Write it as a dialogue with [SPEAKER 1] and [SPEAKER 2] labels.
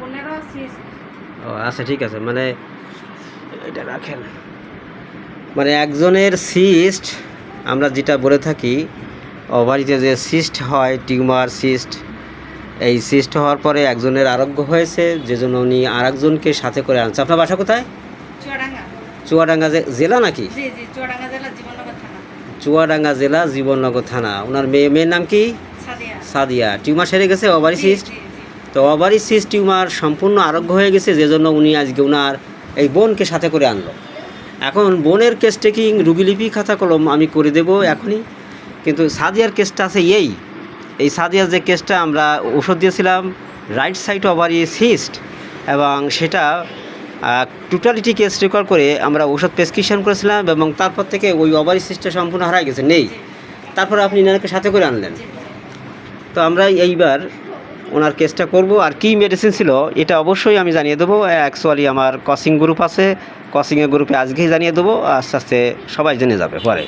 [SPEAKER 1] বোনেরও cyst.
[SPEAKER 2] ও আচ্ছা ঠিক আছে, মানে এটা রাখেন। মানে একজনের সিস্ট, আমরা যেটা বলে থাকি ওভারিতে যে সিস্ট হয়, টিউমার সিস্ট, এই সিস্ট হওয়ার পরে একজনের আরোগ্য হয়েছে, যে জন্য উনি আরেকজনকে সাথে করে আনছে। আপনার বাসা কোথায়?
[SPEAKER 1] চুয়াডাঙ্গা।
[SPEAKER 2] চুয়াডাঙ্গা জেলা নাকি?
[SPEAKER 1] জি জি, চুয়াডাঙ্গা জেলা, জীবননগর থানা।
[SPEAKER 2] চুয়াডাঙ্গা জেলা, জীবননগর থানা। ওনার মেয়ের নাম কি?
[SPEAKER 1] সাদিয়া।
[SPEAKER 2] সাদিয়া। টিউমার সেরে গেছে, ওভারি
[SPEAKER 1] জি
[SPEAKER 2] সিস্ট।
[SPEAKER 1] জি জি।
[SPEAKER 2] তো ওভারি সিস্ট টিউমার সম্পূর্ণ আরোগ্য হয়ে গেছে, যে জন্য উনি আজকে ওনার এই বোনকে সাথে করে আনলো। এখন বোনের কেস টেকিং, রুগীলিপি, খাতা কলম আমি করে দেব এখনই, কিন্তু সাদিয়ার কেসটা আছে এই সাদিয়ার যে কেসটা, আমরা ওষুধ দিয়েছিলাম রাইট সাইড ওভারি সিস্ট, এবং সেটা টোটালিটি কেস রেকর্ড করে আমরা ওষুধ প্রেসক্রিপশন করেছিলাম, এবং তারপর থেকে ওই ওভারি সিস্টটা সম্পূর্ণ হারাই গেছে, নেই। তারপর আপনি এনাকে সাথে করে আনলেন। তো আমরা এইবার ওনার কেসটা করব। আর কী মেডিসিন ছিল এটা অবশ্যই আমি জানিয়ে দেবো। অ্যাকচুয়ালি আমার কোচিং গ্রুপ আছে, কোচিংয়ের গ্রুপে আজকেই জানিয়ে দেবো, আস্তে আস্তে সবাই জেনে যাবে পরে।